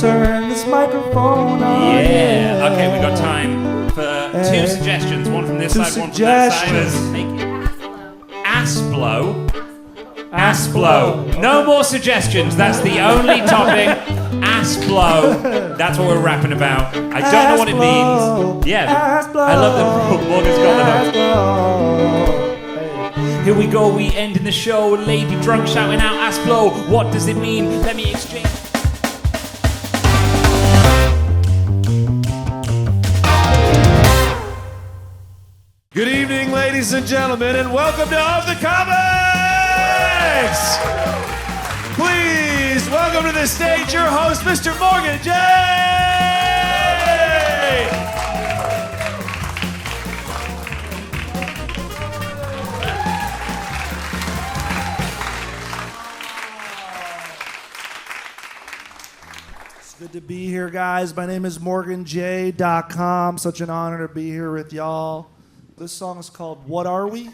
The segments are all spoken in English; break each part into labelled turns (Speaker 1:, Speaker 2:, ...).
Speaker 1: turn this mixophone on.
Speaker 2: Yeah. Okay, we got time for two suggestions. One from this side, one from that side. Ass-blow. Ass-blow. No more suggestions. That's the only topic. Ass-blow. That's what we're rapping about. I don't know what it means. Yeah. I love that Morgan's got the hook. Here we go. We ending the show. Lady drunk shouting out ass-blow. What does it mean? Let me exchange.
Speaker 3: Good evening, ladies and gentlemen, and welcome to Of the Comics! Please welcome to the stage your host, Mr. Morgan J.
Speaker 1: It's good to be here, guys. My name is MorganJ.com. Such an honor to be here with y'all. This song is called What Are We?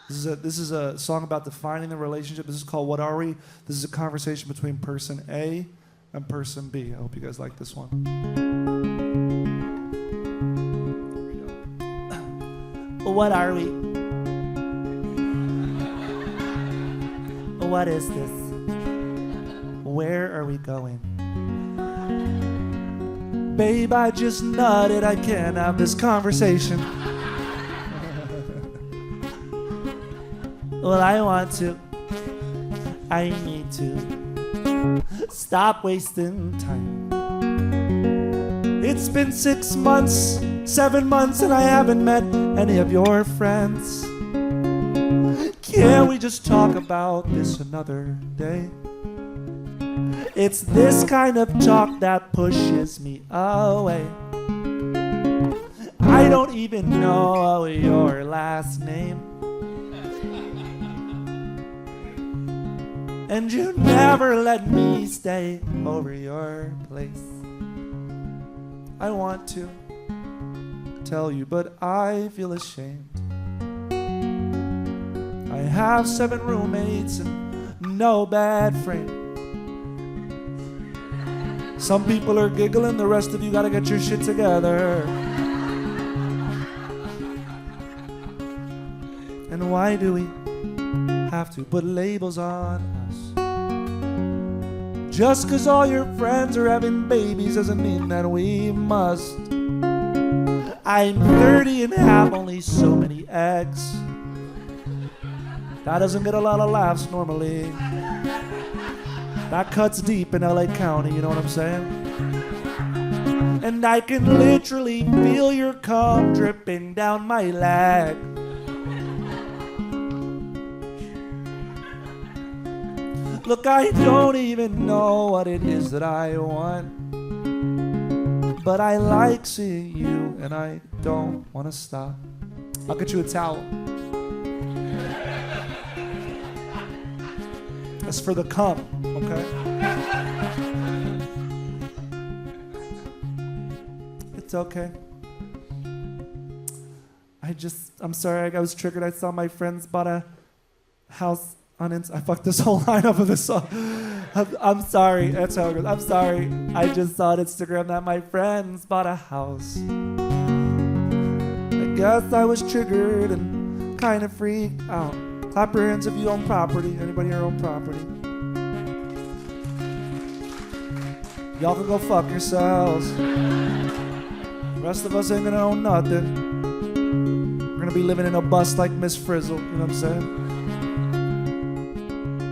Speaker 1: This is a song about defining the relationship. This is called What Are We? This is a conversation between person A and person B. I hope you guys like this one. What are we? What is this? Where are we going? Babe, I just nutted. I can't have this conversation. Well, I want to. I need to. Stop wasting time. It's been 6 months, 7 months, and I haven't met any of your friends. Can't we just talk about this another day? It's this kind of talk that pushes me away. I don't even know your last name. And you never let me stay over your place. I want to tell you, but I feel ashamed. I have 7 roommates and no bad frame. Some people are giggling, the rest of you gotta get your shit together. And why do we have to put labels on us? Just 'cause all your friends are having babies doesn't mean that we must. I'm 30 and have only so many eggs. That doesn't get a lot of laughs normally. That cuts deep in LA County, you know what I'm saying? And I can literally feel your cum dripping down my leg. Look, I don't even know what it is that I want, but I like seeing you and I don't want to stop. I'll get you a towel. That's for the cum, okay? It's okay. I'm sorry, I was triggered. I saw my friends bought a house on I fucked this whole line up of this song. I'm sorry, that's how it goes. I'm sorry, I just saw on Instagram that my friends bought a house. I guess I was triggered and kind of freaked out. Clap your hands if you own property. Anybody here own property? Y'all can go fuck yourselves. The rest of us ain't gonna own nothing. We're gonna be living in a bus like Miss Frizzle, you know what I'm saying?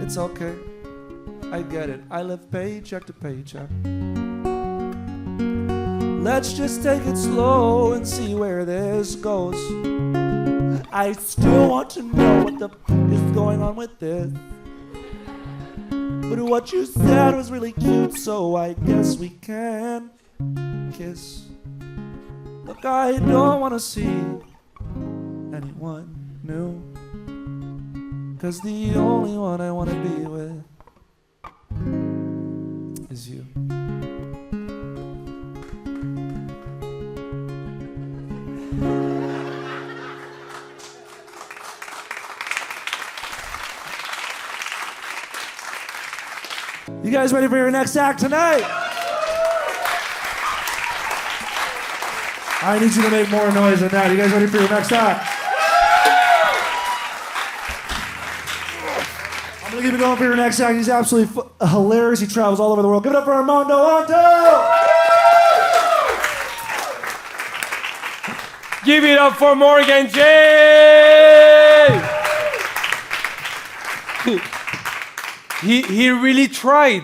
Speaker 1: It's okay. I get it. I live paycheck to paycheck. Let's just take it slow and see where this goes. I still want to know what the is going on with this. But what you said was really cute, so I guess we can kiss. Look, I don't want to see anyone new, 'cause the only one I want to be with is you. You You guys ready for your next act tonight? I need you to make more noise than that. You guys ready for your next act? I'm gonna keep it going for your next act. He's absolutely hilarious. He travels all over the world. Give it up for Armando Anto!
Speaker 4: Give it up for Morgan J! He really tried.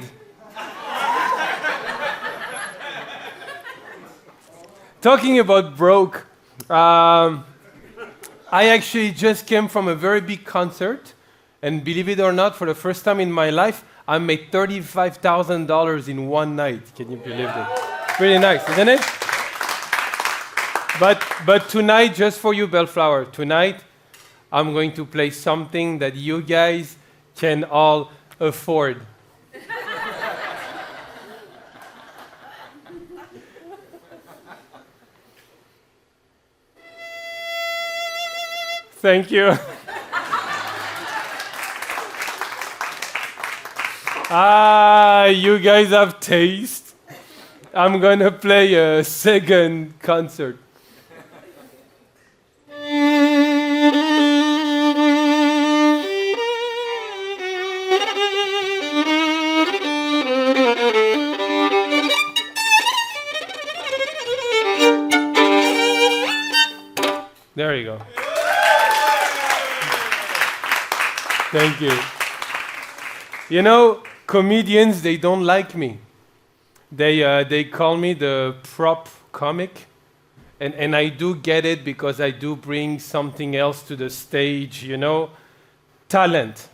Speaker 4: Talking about broke, I actually just came from a very big concert, and believe it or not, for the first time in my life, I made $35,000 in one night. Can you believe that? Pretty nice, isn't it? But tonight, just for you, Bellflower, tonight, I'm going to play something that you guys can all afford. Thank you. You guys have taste. I'm gonna play a second concert. There you go. Thank you. You know, comedians, they don't like me. They call me the prop comic. And I do get it because I do bring something else to the stage, you know, talent.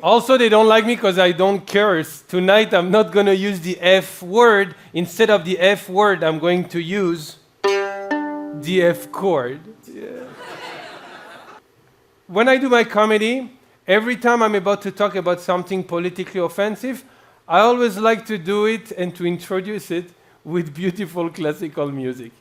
Speaker 4: Also, they don't like me because I don't curse. Tonight, I'm not going to use the F word. Instead of the F word, I'm going to use the F chord. Yeah. When I do my comedy, every time I'm about to talk about something politically offensive, I always like to do it and to introduce it with beautiful classical music.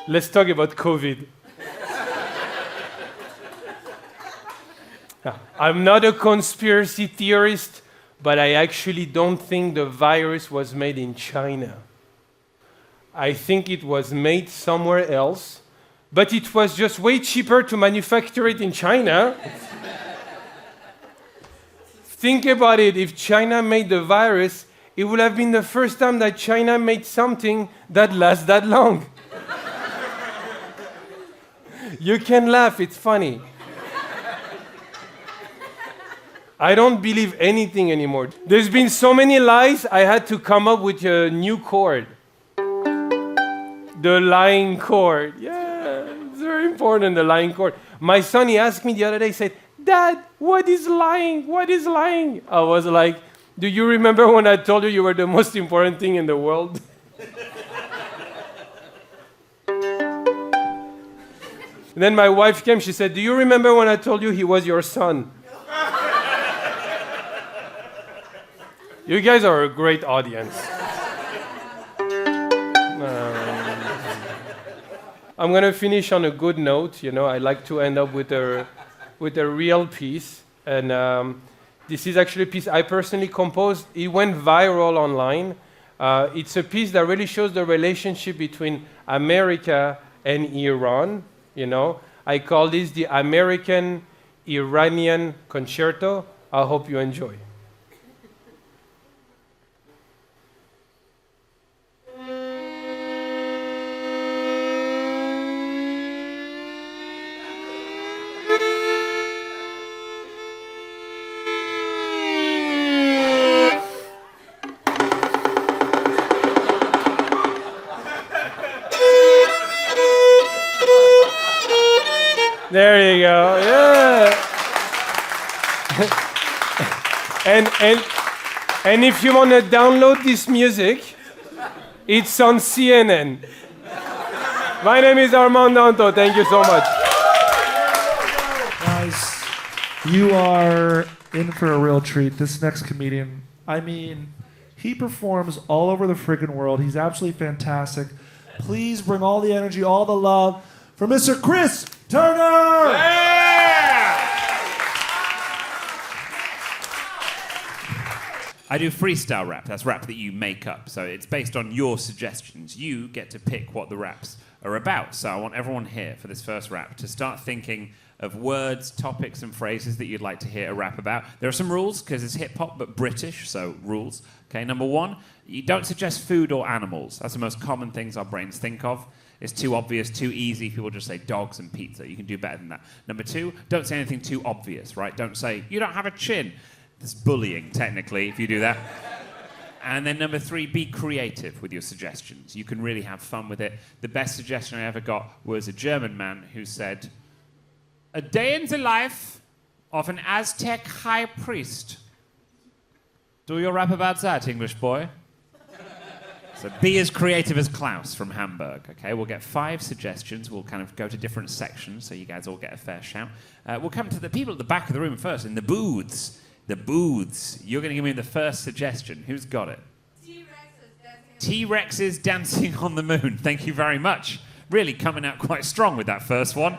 Speaker 4: Let's talk about COVID. I'm not a conspiracy theorist, but I actually don't think the virus was made in China. I think it was made somewhere else, but it was just way cheaper to manufacture it in China. Think about it, if China made the virus, it would have been the first time that China made something that lasts that long. You can laugh, it's funny. I don't believe anything anymore. There's been so many lies, I had to come up with a new chord. The lying chord. Yeah, it's very important, the lying chord. My son, he asked me the other day, he said, "Dad, what is lying? What is lying?" I was like, "Do you remember when I told you you were the most important thing in the world?" Then my wife came, she said, "Do you remember when I told you he was your son?" You guys are a great audience. I'm gonna finish on a good note. You know, I like to end up with a real piece, and this is actually a piece I personally composed. It went viral online. It's a piece that really shows the relationship between America and Iran. You know, I call this the American-Iranian Concerto. I hope you enjoy. There you go. Yeah. and if you want to download this music, it's on CNN. My name is Armando Anto. Thank you so much.
Speaker 1: Guys, you are in for a real treat. This next comedian, I mean, he performs all over the friggin' world. He's absolutely fantastic. Please bring all the energy, all the love for Mr. Chris Turner!
Speaker 2: I do freestyle rap. That's rap that you make up. So it's based on your suggestions. You get to pick what the raps are about. So I want everyone here for this first rap to start thinking of words, topics, and phrases that you'd like to hear a rap about. There are some rules, because it's hip-hop, but British, so rules. Okay, number one, you don't suggest food or animals. That's the most common things our brains think of. It's too obvious, too easy. People just say dogs and pizza. You can do better than that. Number two, don't say anything too obvious, right? Don't say, you don't have a chin. That's bullying, technically, if you do that. And then number three, be creative with your suggestions. You can really have fun with it. The best suggestion I ever got was a German man who said, a day in the life of an Aztec high priest. Do your rap about that, English boy. So be as creative as Klaus from Hamburg, okay? We'll get 5 suggestions. We'll kind of go to different sections so you guys all get a fair shout. We'll come to the people at the back of the room first, in the booths. The booths. You're going to give me the first suggestion. Who's got it? T-Rex is dancing on the moon. Thank you very much. Really coming out quite strong with that first one.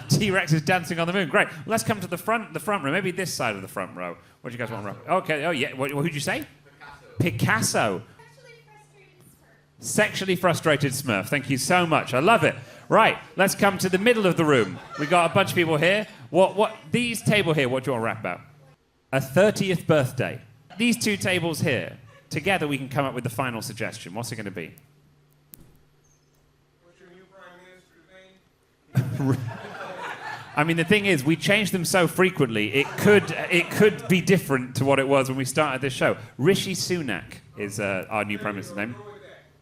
Speaker 2: T-Rex is dancing on the moon. Great. Let's come to the front row. Maybe this side of the front row. What do you guys want? Okay. Oh, yeah. Who'd you say? Picasso. Sexually frustrated Smurf. Thank you so much. I love it. Right. Let's come to the middle of the room. We got a bunch of people here. These table here, what do you want to rap about? A 30th birthday. These 2 tables here. Together we can come up with the final suggestion. What's it going to be?
Speaker 4: What's your new prime minister's name?
Speaker 2: I mean, the thing is, we change them so frequently, it could be different to what it was when we started this show. Rishi Sunak is our new prime minister's name.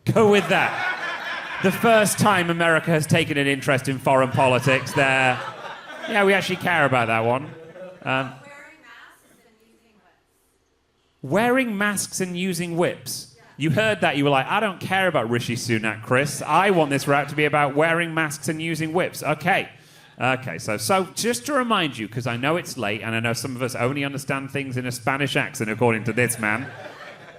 Speaker 2: Go with that. The first time America has taken an interest in foreign politics there. Yeah, we actually care about that one. Wearing masks and using whips. You heard that, you were like, I don't care about Rishi Sunak, Chris. I want this rap to be about wearing masks and using whips. Okay, so just to remind you, because I know it's late, and I know some of us only understand things in a Spanish accent, according to this man.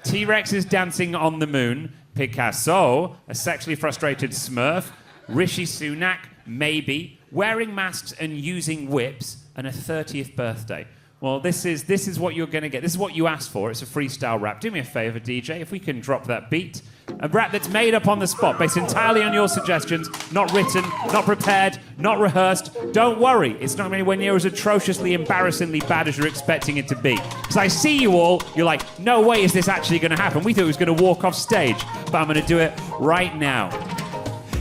Speaker 2: T-Rex is dancing on the moon. Picasso, a sexually frustrated Smurf. Rishi Sunak, maybe. Wearing masks and using whips, and a 30th birthday. Well, this is what you're going to get. This is what you asked for. It's a freestyle rap. Do me a favor, DJ, if we can drop that beat. A rap that's made up on the spot, based entirely on your suggestions, not written, not prepared, not rehearsed. Don't worry, it's not anywhere near as atrociously, embarrassingly bad as you're expecting it to be. Because I see you all, you're like, no way is this actually going to happen. We thought he was going to walk off stage, but I'm going to do it right now.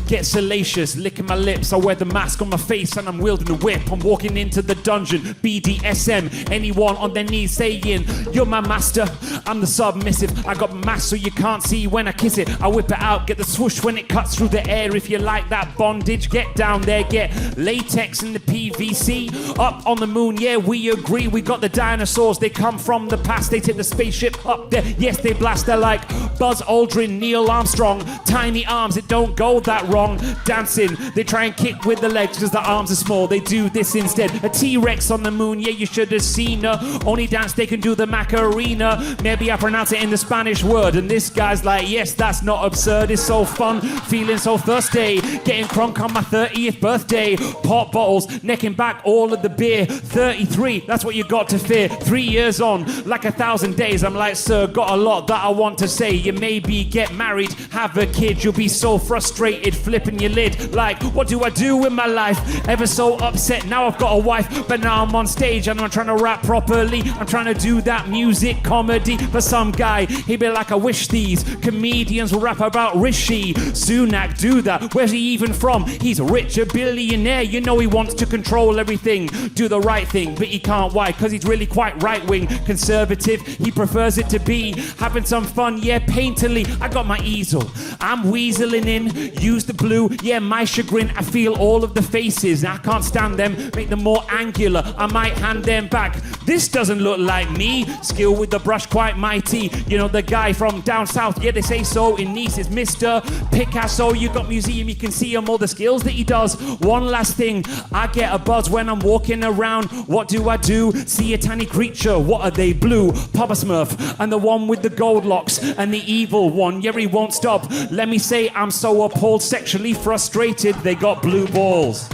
Speaker 2: Get salacious, licking my lips. I wear the mask on my face and I'm wielding a whip. I'm walking into the dungeon, BDSM. Anyone on their knees saying, you're my master, I'm the submissive. I got mask so you can't see when I kiss it. I whip it out, get the swoosh when it cuts through the air. If you like that bondage, get down there. Get latex in the PVC. Up on the moon, yeah, we agree. We got the dinosaurs, they come from the past. They take the spaceship up there. Yes, they blast, they're like Buzz Aldrin, Neil Armstrong. Tiny arms, it don't go that wrong. Dancing, they try and kick with the legs because the arms are small. They do this instead. A T-Rex on the moon, yeah, you should have seen her. Only dance they can do the Macarena. Maybe I pronounce it in the Spanish word. And this guy's like, yes, that's not absurd. It's so fun, feeling so thirsty. Getting crunk on my 30th birthday. Pop bottles, necking back all of the beer. 33, that's what you got to fear. 3 years on, like 1,000 days. I'm like, sir, got a lot that I want to say. You maybe get married, have a kid. You'll be so frustrated, flipping your lid like, what do I do with my life? Ever so upset, now I've got a wife, but now I'm on stage and I'm trying to rap properly. I'm trying to do that music comedy for some guy. He'd be like, I wish these comedians will rap about Rishi Sunak. Do that. Where's he even from? He's rich, a billionaire. You know he wants to control everything, do the right thing, but he can't. Why? Because he's really quite right-wing, conservative. He prefers it to be having some fun, yeah, painterly. I got my easel, I'm weaseling in. Use the blue. Yeah, my chagrin, I feel all of the faces. I can't stand them, make them more angular. I might hand them back. This doesn't look like me. Skill with the brush quite mighty. You know, the guy from down south, yeah, they say so in Nice is Mr. Picasso. You got museum, you can see him, all the skills that he does. One last thing, I get a buzz when I'm walking around. What do? See a tiny creature, what are they? Blue, Papa Smurf, and the one with the gold locks, and the evil one, yeah, he won't stop. Let me say, I'm so appalled, sexually frustrated, they got blue balls.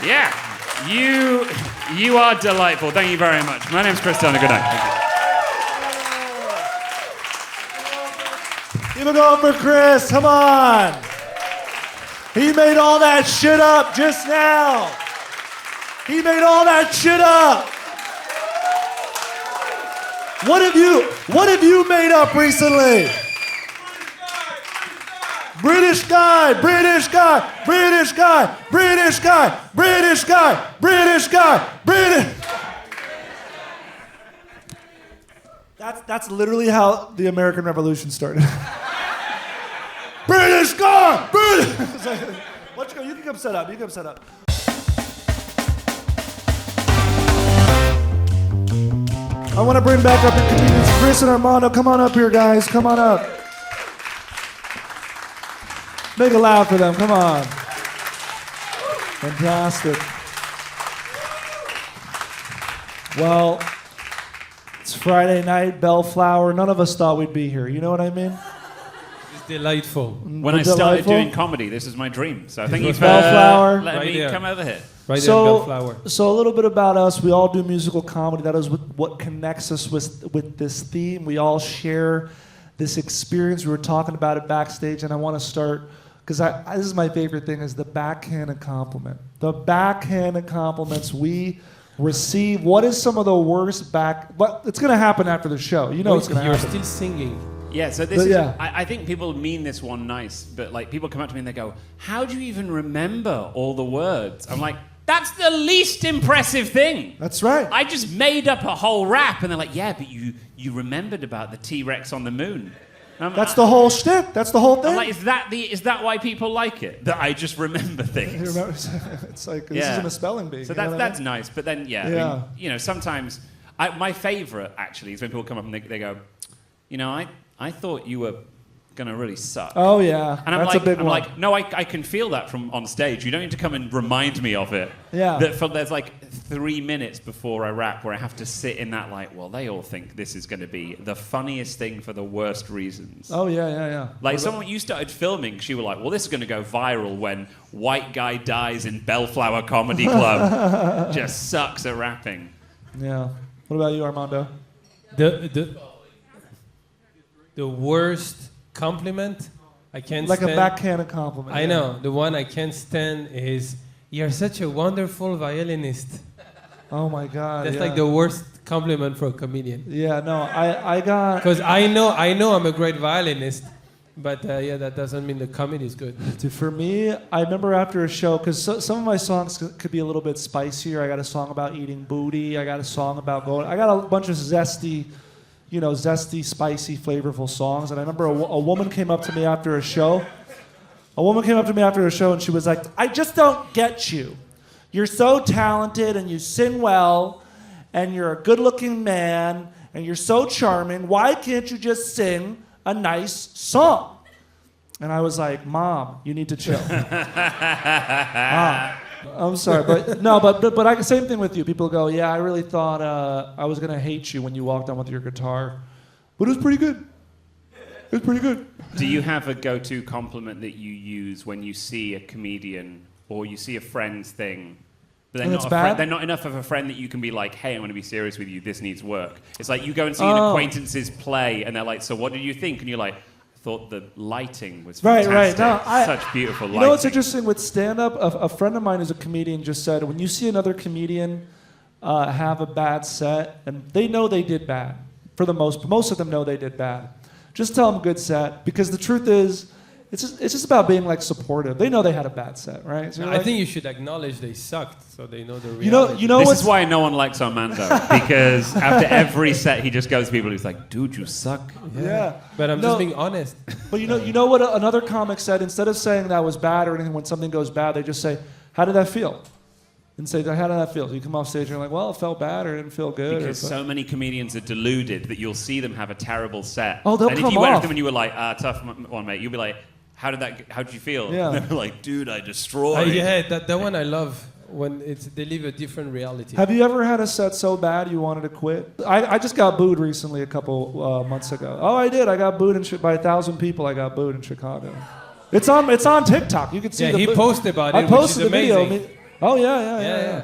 Speaker 2: Yeah, you are delightful. Thank you very much. My name's Chris Turner. Good night. Thank you.
Speaker 1: Keep it going for Chris, come on. He made all that shit up just now. He made all that shit up. What have you made up recently? British guy, British guy, British guy, British guy, British guy, British guy, British. That's literally how the American Revolution started. British guy, British. Let's go. You can come set up. I want to bring back up the comedians, Chris and Armando. Come on up here, guys. Come on up. Make it loud for them. Come on. Fantastic. Well, it's Friday night, Bellflower. None of us thought we'd be here. You know what I mean?
Speaker 4: It's delightful.
Speaker 2: When I started doing comedy, this was my dream. So thank you for
Speaker 1: Bellflower.
Speaker 2: letting me come over here.
Speaker 4: Right there in Bellflower.
Speaker 1: So a little bit about us. We all do musical comedy. That is what connects us with this theme. We all share this experience. We were talking about it backstage, and I want to start, because this is my favorite thing, is the backhanded compliment. The backhanded compliments we receive. What is some of the worst but it's going to happen after the show. You know it's going to happen.
Speaker 4: You're still singing.
Speaker 2: Yeah, so this is, I think people mean this one nice, but like people come up to me and they go, how do you even remember all the words? I'm like, that's the least impressive thing.
Speaker 1: That's right.
Speaker 2: I just made up a whole rap, and they're like, yeah, but you remembered about the T-Rex on the moon.
Speaker 1: That's the whole shtick. That's the whole thing.
Speaker 2: I'm like, is that why people like it? That I just remember things.
Speaker 1: It's like, this isn't a spelling bee.
Speaker 2: So that's nice, but then, I mean, you know, sometimes, my favorite, actually, is when people come up and they go, you know, I thought you were going to really suck.
Speaker 1: Oh, yeah.
Speaker 2: And
Speaker 1: that's a big one.
Speaker 2: like, no, I can feel that from on stage. You don't need to come and remind me of it.
Speaker 1: Yeah.
Speaker 2: There's like 3 minutes before I rap where I have to sit in that like, well, they all think this is going to be the funniest thing for the worst reasons.
Speaker 1: Oh, yeah.
Speaker 2: Like, someone, you started filming, you were like, well, this is going to go viral when white guy dies in Bellflower Comedy Club. Just sucks at rapping.
Speaker 1: Yeah. What about you, Armando?
Speaker 4: The worst compliment I can't stand.
Speaker 1: Like a backhanded compliment.
Speaker 4: I know. The one I can't stand is, you're such a wonderful violinist.
Speaker 1: Oh my God.
Speaker 4: That's like the worst compliment for a comedian.
Speaker 1: Yeah, no, I got...
Speaker 4: Because I know I'm a great violinist, but that doesn't mean the comedy is good.
Speaker 1: Dude, for me, I remember after a show, because some of my songs could be a little bit spicier. I got a song about eating booty. I got a song about going... I got a bunch of zesty, spicy, flavorful songs. And I remember a woman came up to me after a show. And she was like, I just don't get you. You're so talented and you sing well and you're a good-looking man and you're so charming. Why can't you just sing a nice song? And I was like, Mom, you need to chill. Mom. I'm sorry, but I same thing with you. People go, yeah, I really thought I was gonna hate you when you walked on with your guitar, but it was pretty good.
Speaker 2: Do you have a go-to compliment that you use when you see a comedian or you see a friend's thing, but they're not enough of a friend that you can be like, hey, I'm going to be serious with you. This needs work. It's like you go and see an acquaintance's play, and they're like, so what did you think? And you're like, thought the lighting was fantastic.
Speaker 1: No,
Speaker 2: such beautiful lighting.
Speaker 1: You know what's interesting with stand-up? A friend of mine who's a comedian just said, when you see another comedian have a bad set, and they know they did bad, for the most of them know they did bad. Just tell them good set, because the truth is, it's just about being like supportive. They know they had a bad set, right? So
Speaker 4: I think you should acknowledge they sucked, so they know the reality.
Speaker 1: You know
Speaker 2: This
Speaker 1: what's
Speaker 2: is why no one likes Armando, because after every set he just goes to people who's like, dude, you suck.
Speaker 1: yeah.
Speaker 4: But I'm
Speaker 1: No.
Speaker 4: just being honest.
Speaker 1: But you know what another comic said? Instead of saying that was bad or anything, when something goes bad, they just say, "How did that feel?" And say, "How did that feel?" So you come off stage and you're like, "Well, it felt bad or it didn't feel good."
Speaker 2: Because so many comedians are deluded that you'll see them have a terrible set.
Speaker 1: Oh, they'll
Speaker 2: and if
Speaker 1: come
Speaker 2: you went up
Speaker 1: off.
Speaker 2: to them and you were like, tough one, mate, you'll be like, how did you feel?
Speaker 1: Yeah.
Speaker 2: And they're like, dude, I destroyed.
Speaker 4: Yeah, that one I love when they live a different reality.
Speaker 1: Have you ever had a set so bad you wanted to quit? I just got booed recently a couple months ago. Oh, I did. I got booed by 1,000 people. I got booed in Chicago. It's on TikTok. You can see.
Speaker 4: Yeah, he posted about it.
Speaker 1: I posted
Speaker 4: which is
Speaker 1: the
Speaker 4: amazing.
Speaker 1: video. Oh yeah.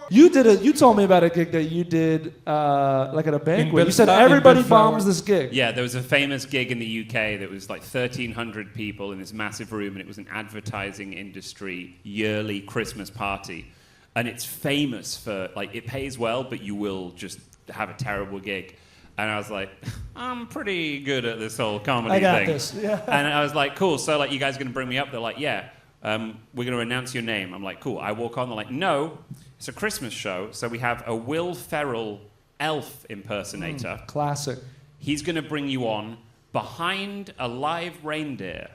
Speaker 1: You told me about a gig that you did like at a banquet. You said
Speaker 4: Bellflower-
Speaker 1: everybody
Speaker 4: in Bellflower.
Speaker 1: bombs this gig.
Speaker 2: Yeah, there was a famous gig in the UK that was like 1,300 people in this massive room, and it was an advertising industry yearly Christmas party. And it's famous for, like, it pays well, but you will just have a terrible gig. And I was like, I'm pretty good at this whole comedy
Speaker 1: I got
Speaker 2: thing.
Speaker 1: this, yeah.
Speaker 2: And I was like, cool, so like you guys are going to bring me up? They're like, yeah, we're going to announce your name. I'm like, cool. I walk on, they're like, no, it's a Christmas show, so we have a Will Ferrell elf impersonator.
Speaker 1: Classic.
Speaker 2: He's going to bring you on behind a live reindeer.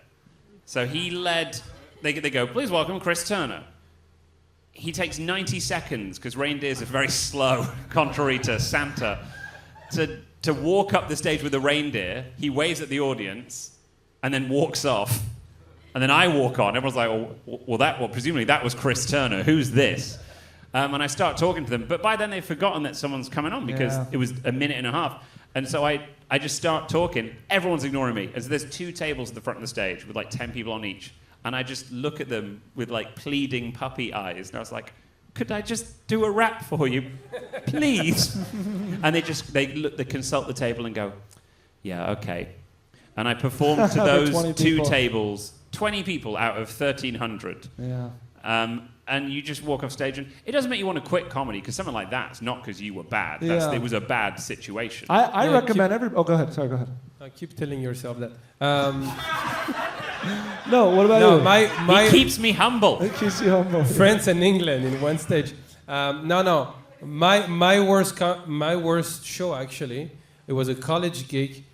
Speaker 2: So he led, they go, please welcome Chris Turner. He takes 90 seconds, because reindeers are very slow, contrary to Santa, to walk up the stage with a reindeer. He waves at the audience and then walks off. And then I walk on. Everyone's like, presumably that was Chris Turner. Who's this? And I start talking to them. But by then they've forgotten that someone's coming on because it was a minute and a half. And so I just start talking. Everyone's ignoring me. And so there's 2 tables at the front of the stage with like 10 people on each. And I just look at them with like pleading puppy eyes. And I was like, could I just do a rap for you, please? And they consult the table and go, yeah, okay. And I performed to those 2 tables, 20 people out of 1,300.
Speaker 1: Yeah.
Speaker 2: And you just walk off stage, and it doesn't make you want to quit comedy, because something like that's not because you were bad. It was a bad situation.
Speaker 1: I recommend Oh, go ahead. Sorry, go ahead.
Speaker 4: Keep telling yourself that.
Speaker 1: No, what about
Speaker 4: No,
Speaker 1: you?
Speaker 4: my
Speaker 2: He keeps me humble.
Speaker 1: It keeps you humble.
Speaker 4: France and England in one stage. No. My worst show actually. It was a college gig,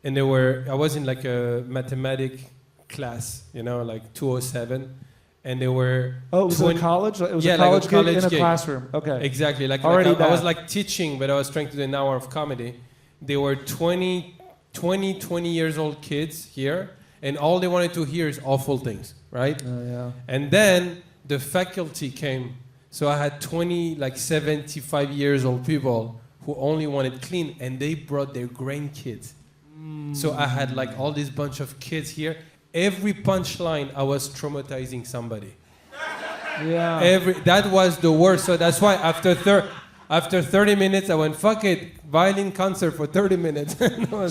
Speaker 4: and I was in like a mathematic class, like 207, and they were.
Speaker 1: Oh, it was a college. It was a college gig in a classroom. Okay.
Speaker 4: Exactly. Like I was like teaching, but I was trying to do an hour of comedy. They were 20 years old kids here. And all they wanted to hear is awful things, right?
Speaker 1: Yeah.
Speaker 4: And then the faculty came. So I had 75 years old people who only wanted clean, and they brought their grandkids. So I had like all this bunch of kids here. Every punchline, I was traumatizing somebody.
Speaker 1: Yeah.
Speaker 4: That was the worst. So that's why after 30 minutes, I went, fuck it, violin concert for 30 minutes.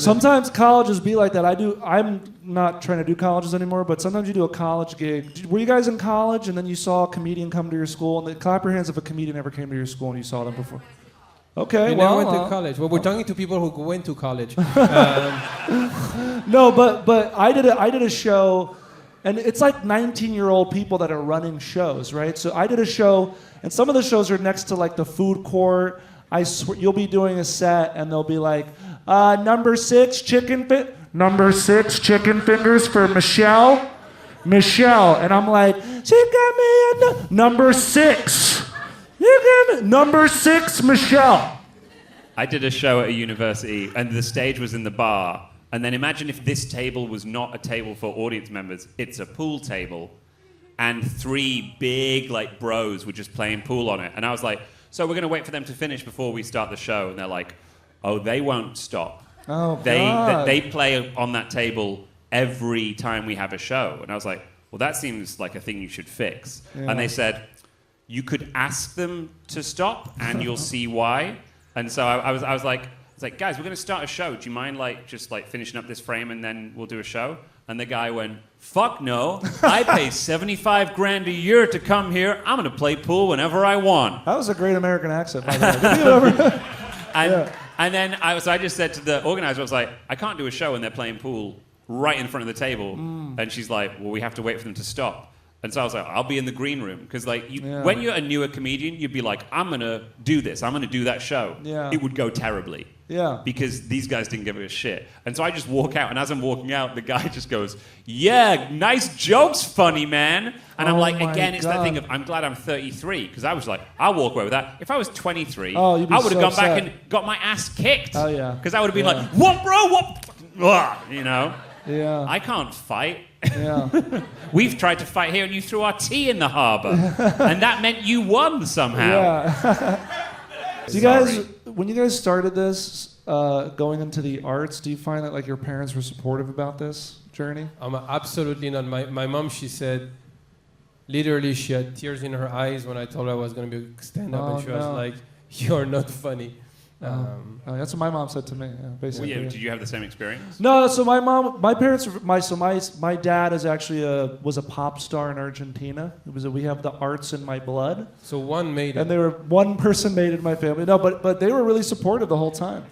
Speaker 1: Sometimes colleges be like that. I'm not trying to do colleges anymore, but sometimes you do a college gig. Were you guys in college and then you saw a comedian come to your school? And clap your hands if a comedian ever came to your school and you saw them before. Okay,
Speaker 4: you never went to college. Well, we're talking to people who went to college.
Speaker 1: No, but I did a show, and it's like 19-year-old people that are running shows, right? So I did a show, and some of the shows are next to like the food court. I swear, you'll be doing a set, and they'll be like, number 6 chicken fingers for Michelle, and I'm like, she got me a number 6. You got me number 6, Michelle.
Speaker 2: I did a show at a university, and the stage was in the bar. And then imagine if this table was not a table for audience members. It's a pool table, and 3 big like bros were just playing pool on it. And I was like, so we're going to wait for them to finish before we start the show. And they're like, oh, they won't stop.
Speaker 1: Oh,
Speaker 2: God. They play on that table every time we have a show. And I was like, well, that seems like a thing you should fix. Yeah. And they said, you could ask them to stop, and you'll see why. And so I was like, guys, we're going to start a show. Do you mind just finishing up this frame and then we'll do a show? And the guy went, fuck no. I pay $75,000 a year to come here. I'm going to play pool whenever I want.
Speaker 1: That was a great American accent, by the way.
Speaker 2: And then I just said to the organizer, I was like, I can't do a show and they're playing pool right in front of the table. And she's like, well, we have to wait for them to stop. And so I was like, I'll be in the green room. Because like, when you're a newer comedian, you'd be like, I'm going to do this. I'm going to do that show.
Speaker 1: Yeah.
Speaker 2: It would go terribly.
Speaker 1: Yeah.
Speaker 2: Because these guys didn't give a shit. And so I just walk out. And as I'm walking out, the guy just goes, yeah, nice jokes, funny man. And I'm like, again, it's that thing of, I'm glad I'm 33. Because I was like, I'll walk away with that. If I was 23, I would have gone back and got my ass kicked.
Speaker 1: Oh, yeah.
Speaker 2: Because I would have been like, what, bro? What? You know?
Speaker 1: Yeah.
Speaker 2: I can't fight.
Speaker 1: Yeah.
Speaker 2: We've tried to fight here and you threw our tea in the harbour. And that meant you won somehow.
Speaker 1: Yeah. Do you guys, when you guys started this, going into the arts, do you find that like your parents were supportive about this journey?
Speaker 4: Absolutely not. My mom, she said, literally she had tears in her eyes when I told her I was going to be stand-up. And she was like, you're not funny.
Speaker 1: That's what my mom said to me. Yeah, basically.
Speaker 2: Well, yeah, did you have the same experience?
Speaker 1: No. So my dad is actually was a pop star in Argentina. We have the arts in my blood.
Speaker 4: So one
Speaker 1: person made it in my family. No, but they were really supportive the whole time.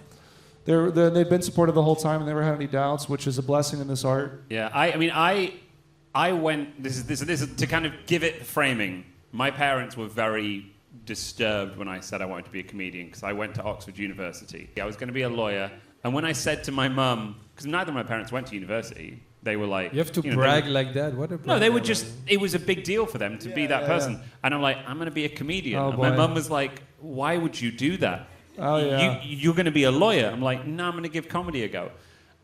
Speaker 1: They've been supportive the whole time and never had any doubts, which is a blessing in this art.
Speaker 2: Yeah, I went. This is to kind of give it framing. My parents were very disturbed when I said I wanted to be a comedian because I went to Oxford University. I was going to be a lawyer, and when I said to my mum, because neither of my parents went to university, they were like,
Speaker 4: you have to brag like that. What a
Speaker 2: no, they were just. It was a big deal for them to be that person, and I'm like, I'm going to be a comedian. And my mum was like, why would you do that?
Speaker 1: Oh yeah,
Speaker 2: you're going to be a lawyer. I'm like, no, I'm going to give comedy a go.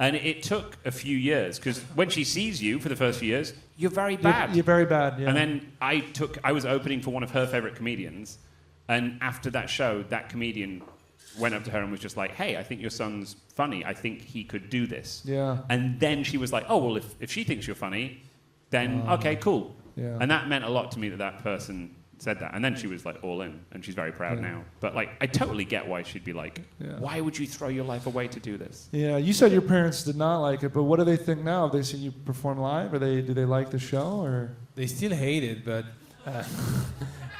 Speaker 2: And it took a few years, because when she sees you for the first few years, you're very bad.
Speaker 1: You're very bad, yeah.
Speaker 2: And then I was opening for one of her favorite comedians, and after that show, that comedian went up to her and was just like, hey, I think your son's funny. I think he could do this.
Speaker 1: Yeah.
Speaker 2: And then she was like, oh, well, if she thinks you're funny, then okay, cool.
Speaker 1: Yeah.
Speaker 2: And that meant a lot to me that person said that. And then she was like all in, and she's very proud now. But like, I totally get why she'd be like, why would you throw your life away to do this?
Speaker 1: Yeah, you said your parents did not like it, but what do they think now? Have they seen you perform live? Do they like the show? Or
Speaker 4: they still hate it, but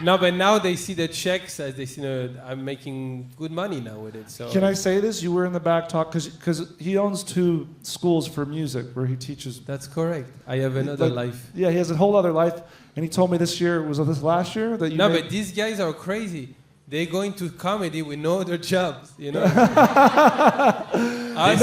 Speaker 4: no, but now they see the checks as they see I'm making good money now with it. So
Speaker 1: can I say this? You were in the back talk because he owns 2 schools for music where he teaches.
Speaker 4: That's correct. I have another life.
Speaker 1: Yeah, he has a whole other life. And he told me this last year that you.
Speaker 4: No, but these guys are crazy. They go into comedy with no other jobs, you know. I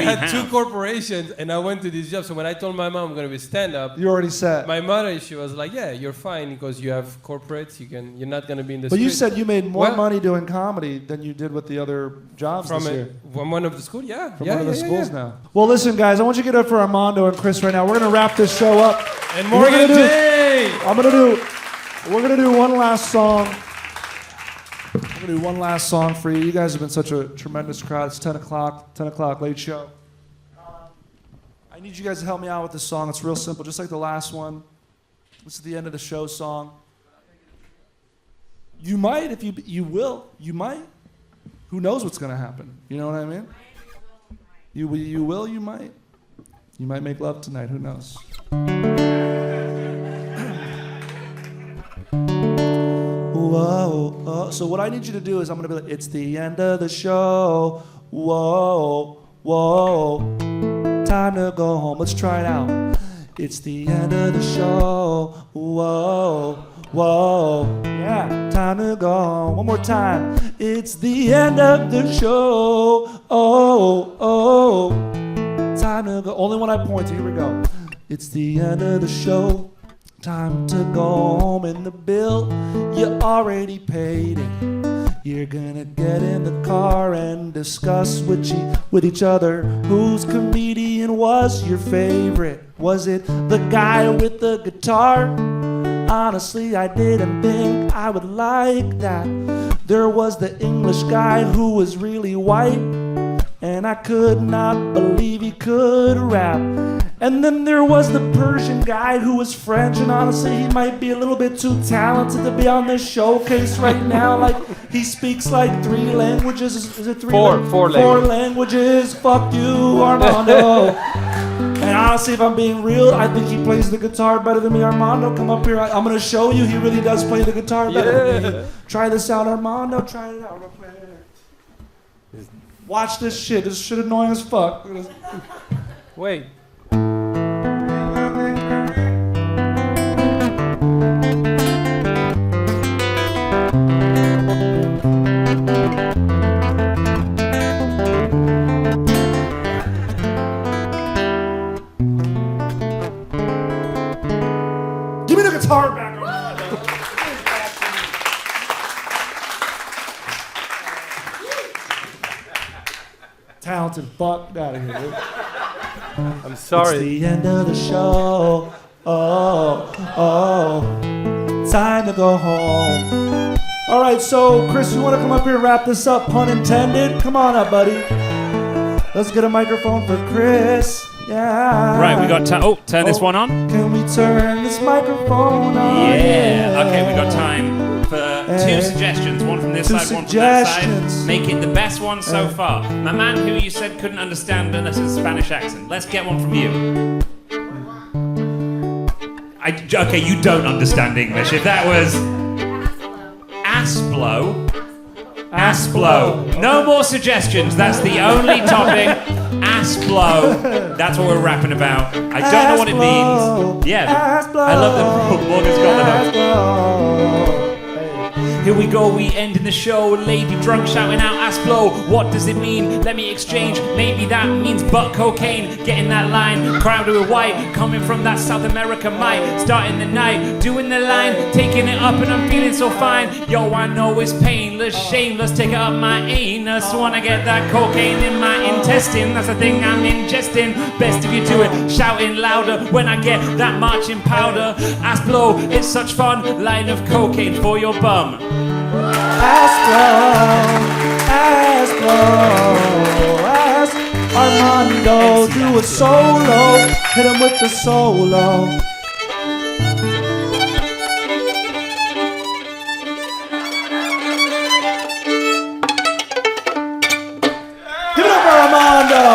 Speaker 4: had 2 corporations, and I went to this job. So when I told my mom I'm going to be stand-up,
Speaker 1: you already said.
Speaker 4: My mother, she was like, "Yeah, you're fine because you have corporates. You're not going to be in the."
Speaker 1: But
Speaker 4: street.
Speaker 1: you said you made more money doing comedy than you did with the other jobs this year.
Speaker 4: From one of the schools, yeah.
Speaker 1: From one of the schools now. Well, listen, guys, I want you to get up for Armando and Chris right now. We're going to wrap this show up.
Speaker 4: And Morgan J.
Speaker 1: We're gonna do one last song. We're gonna do one last song for you. You guys have been such a tremendous crowd. It's 10 o'clock, late show. I need you guys to help me out with this song. It's real simple, just like the last one. This is the end of the show song. You might, if you will, you might. Who knows what's gonna happen? You know what I mean? You will, you might. You might make love tonight, who knows? Whoa, so what I need you to do is I'm going to be like, it's the end of the show. Whoa, whoa, time to go home. Let's try it out. It's the end of the show. Whoa, whoa, yeah, time to go home. One more time. It's the end of the show. Oh, oh, time to go. Only when I point to, here we go. It's the end of the show. Time to go home, and the bill you already paid it. You're gonna get in the car and discuss with each other whose comedian was your favorite. Was it the guy with the guitar? Honestly, I didn't think I would like that. There was the English guy who was really white, and I could not believe he could rap. And then there was the Persian guy who was French, and honestly, he might be a little bit too talented to be on this showcase right now. Like, he speaks like 3 languages. Is it 3?
Speaker 4: Four
Speaker 1: languages. Fuck you, Armando. And honestly, if I'm being real, I think he plays the guitar better than me. Armando, come up here. I'm going to show you he really does play the guitar better than me. Try this out, Armando. Try it out real quick. Watch this shit. This shit annoying as fuck.
Speaker 4: Wait.
Speaker 1: talented fuck. Get out of here, dude.
Speaker 4: I'm sorry.
Speaker 1: It's the end of the show. Time to go home. All right, so Chris, you want to come up here and wrap this up? Pun intended. Come on up, buddy. Let's get a microphone for Chris. Yeah.
Speaker 2: Right, we got time. Oh, turn this one on.
Speaker 1: Can we turn this microphone on?
Speaker 2: Yeah. Okay, we got time for two suggestions. One from this
Speaker 1: Two
Speaker 2: side, one from that
Speaker 1: suggestions.
Speaker 2: side. Make it the best one so far. My man who you said couldn't understand unless it's a Spanish accent. Let's get one from you. Okay, you don't understand English. If that was Asplo. Asplo. No more suggestions. That's the only topic. Asplo. That's what we're rapping about. I don't know what it means. Yeah. I love that Morgan's got the hook. Here we go, we ending the show. A lady drunk shouting out Asplo. What does it mean? Let me exchange. Maybe that means butt cocaine. Getting that line, crowded with white. Coming from that South America mic. Starting the night, doing the line. Taking it up and I'm feeling so fine. Yo, I know it's painless, shameless. Take it up my anus. Wanna get that cocaine in my intestine. That's the thing I'm ingesting. Best if you do it, shouting louder. When I get that marching powder. Asplo, it's such fun. Line of cocaine for your bum.
Speaker 1: Ask Armando, do a solo, hit him with the solo. Give it up for Armando.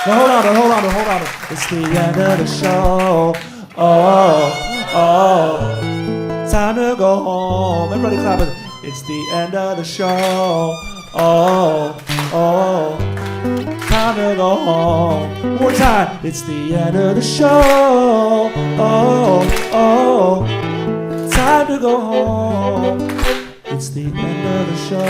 Speaker 1: Now hold on. It's the end of the show. Time to go home. Everybody clap it. It's the end of the show. Time to go home. One more time. It's the end of the show. Time to go home. It's the end of the show.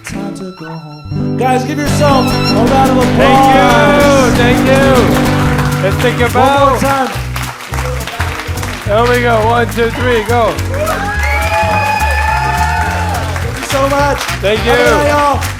Speaker 1: Time to go home. Guys, give yourself a round of applause.
Speaker 4: Thank you. Let's take a bow.
Speaker 1: One more time.
Speaker 4: There we go. 1, 2, 3, go.
Speaker 1: Thank you so much.
Speaker 4: Thank you.
Speaker 1: Have a good night, y'all.